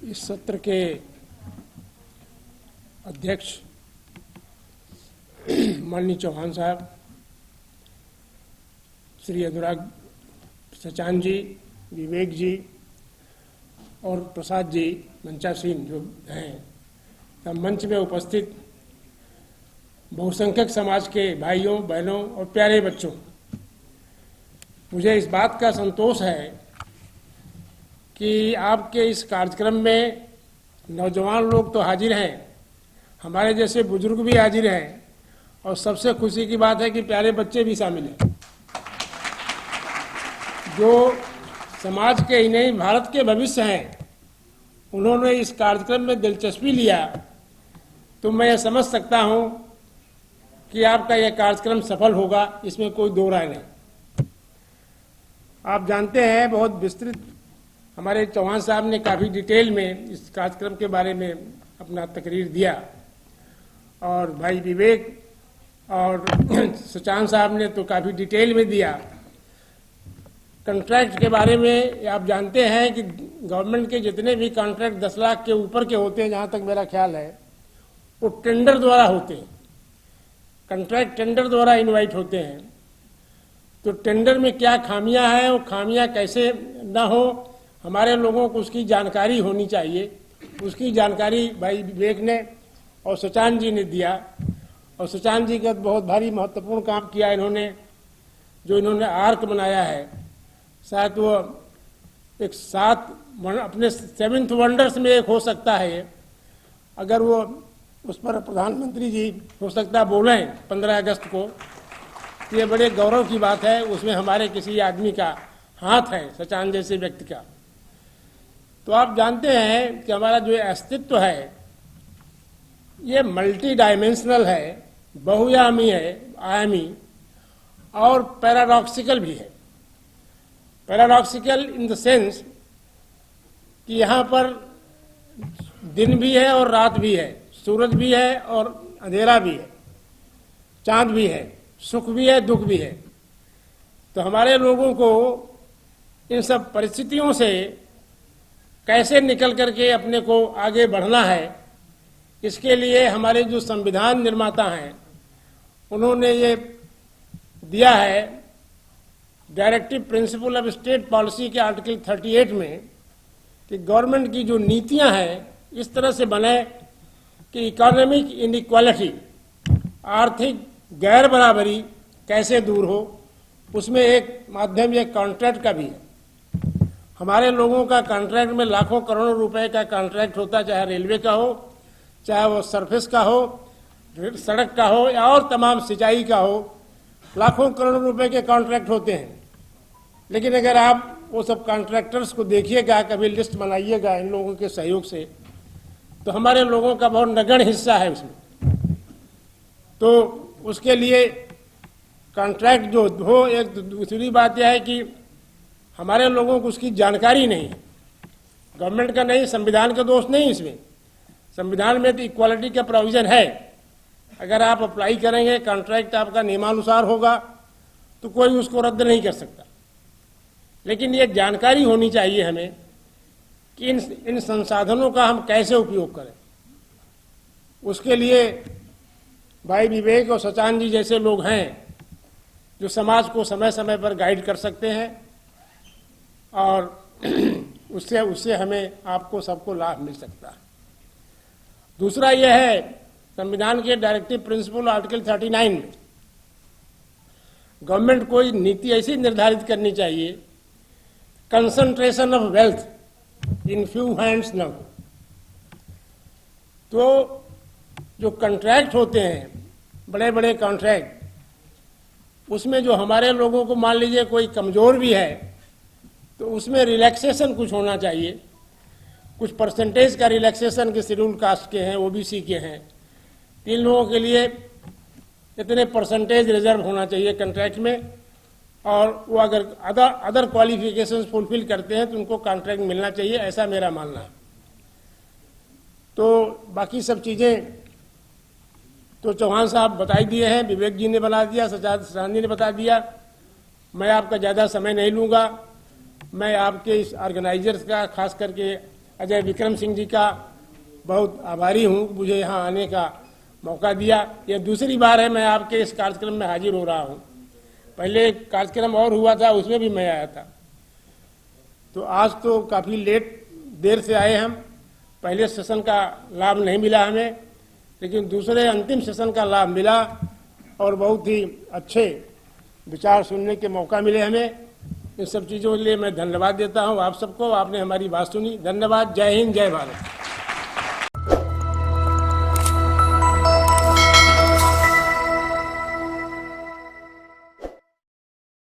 इस सत्र के अध्यक्ष माननीय चौहान साहब, श्री अनुराग सचान जी, विवेक जी और प्रसाद जी मंचासीन जो हैं, तब मंच में उपस्थित बहुसंख्यक समाज के भाइयों बहनों और प्यारे बच्चों, मुझे इस बात का संतोष है कि आपके इस कार्यक्रम में नौजवान लोग तो हाजिर हैं, हमारे जैसे बुजुर्ग भी हाजिर हैं और सबसे खुशी की बात है कि प्यारे बच्चे भी शामिल हैं जो समाज के ही नहीं भारत के भविष्य हैं। उन्होंने इस कार्यक्रम में दिलचस्पी लिया तो मैं ये समझ सकता हूं कि आपका यह कार्यक्रम सफल होगा, इसमें कोई दो राय नहीं। आप जानते हैं बहुत विस्तृत हमारे चौहान साहब ने काफ़ी डिटेल में इस कार्यक्रम के बारे में अपना तकरीर दिया और भाई विवेक और सचान साहब ने तो काफ़ी डिटेल में दिया। कॉन्ट्रैक्ट के बारे में आप जानते हैं कि गवर्नमेंट के जितने भी कॉन्ट्रैक्ट 10 लाख के ऊपर के होते हैं, जहाँ तक मेरा ख्याल है, वो टेंडर द्वारा होते हैं। कॉन्ट्रैक्ट टेंडर द्वारा इनवाइट होते हैं। तो टेंडर में क्या खामियां हैं और खामियां कैसे ना हो, हमारे लोगों को उसकी जानकारी होनी चाहिए। उसकी जानकारी भाई विवेक ने और सचान जी ने दिया और सचान जी का बहुत भारी महत्वपूर्ण काम किया इन्होंने, जो इन्होंने आर्क बनाया है। शायद वो एक 7 अपने 7th वंडर्स में एक हो सकता है। अगर वो उस पर प्रधानमंत्री जी हो सकता बोलें 15 अगस्त को, ये बड़े गौरव की बात है। उसमें हमारे किसी आदमी का हाथ है, सचान जैसे व्यक्ति का। तो आप जानते हैं कि हमारा जो अस्तित्व है ये मल्टी डायमेंशनल है, बहुआयामी है, आयामी और पैराडॉक्सिकल भी है। पैराडॉक्सिकल इन द सेंस कि यहाँ पर दिन भी है और रात भी है, सूरज भी है और अंधेरा भी है, चांद भी है, सुख भी है, दुख भी है। तो हमारे लोगों को इन सब परिस्थितियों से कैसे निकल करके अपने को आगे बढ़ना है, इसके लिए हमारे जो संविधान निर्माता हैं उन्होंने ये दिया है directive principle of state policy के आर्टिकल 38 में कि गवर्नमेंट की जो नीतियां हैं इस तरह से बने कि इकोनॉमिक इनइक्वालिटी, आर्थिक गैर बराबरी कैसे दूर हो। उसमें एक माध्यम ये कॉन्ट्रैक्ट का भी है। हमारे लोगों का कॉन्ट्रैक्ट में लाखों करोड़ों रुपए का कॉन्ट्रैक्ट होता है, चाहे रेलवे का हो, चाहे वो सरफेस का हो, सड़क का हो या और तमाम सिंचाई का हो, लाखों करोड़ों रुपए के कॉन्ट्रैक्ट होते हैं। लेकिन अगर आप वो सब कॉन्ट्रैक्टर्स को देखिएगा, कभी लिस्ट बनाइएगा इन लोगों के सहयोग से, तो हमारे लोगों का बहुत नगण्य हिस्सा है उसमें। तो उसके लिए कॉन्ट्रैक्ट जो हो, एक दूसरी बात यह है कि हमारे लोगों को उसकी जानकारी नहीं है। गवर्नमेंट का नहीं, संविधान का दोष नहीं इसमें। संविधान में तो इक्वालिटी का प्रोविजन है। अगर आप अप्लाई करेंगे, कॉन्ट्रैक्ट आपका नियमानुसार होगा तो कोई उसको रद्द नहीं कर सकता। लेकिन ये जानकारी होनी चाहिए हमें कि इन संसाधनों का हम कैसे उपयोग करें। उसके लिए भाई विवेक और सचान जी जैसे लोग हैं जो समाज को समय समय पर गाइड कर सकते हैं और उससे हमें आपको सबको लाभ मिल सकता है। दूसरा यह है, संविधान के डायरेक्टिव प्रिंसिपल आर्टिकल 39 में गवर्नमेंट कोई नीति ऐसी निर्धारित करनी चाहिए, concentration of wealth in few hands न हो। तो जो कॉन्ट्रैक्ट होते हैं, बड़े बड़े कॉन्ट्रैक्ट, उसमें जो हमारे लोगों को मान लीजिए कोई कमजोर भी है तो उसमें रिलैक्सेशन कुछ होना चाहिए। कुछ परसेंटेज का रिलैक्सेशन के शेड्यूल कास्ट के हैं, ओबीसी के हैं, 3 लोगों के लिए इतने परसेंटेज रिजर्व होना चाहिए कॉन्ट्रैक्ट में, और वो अगर अदर क्वालिफिकेशंस फुलफिल करते हैं तो उनको कॉन्ट्रैक्ट मिलना चाहिए, ऐसा मेरा मानना है। तो बाकी सब चीज़ें तो चौहान साहब बता दिए हैं, विवेक जी ने बता दिया, सचान जी ने बता दिया। मैं आपका ज़्यादा समय नहीं लूँगा। मैं आपके इस ऑर्गेनाइजर्स का, खास करके अजय विक्रम सिंह जी का बहुत आभारी हूँ, मुझे यहाँ आने का मौका दिया। यह दूसरी बार है मैं आपके इस कार्यक्रम में हाजिर हो रहा हूँ। पहले एक कार्यक्रम और हुआ था, उसमें भी मैं आया था। तो आज तो काफ़ी देर से आए हम। पहले सेशन का लाभ नहीं मिला हमें, लेकिन दूसरे अंतिम सेशन का लाभ मिला और बहुत ही अच्छे विचार सुनने के मौका मिले हमें। इन सब चीज़ों के लिए मैं धन्यवाद देता हूँ आप सबको। आपने हमारी बात सुनी। धन्यवाद। जय हिंद, जय भारत।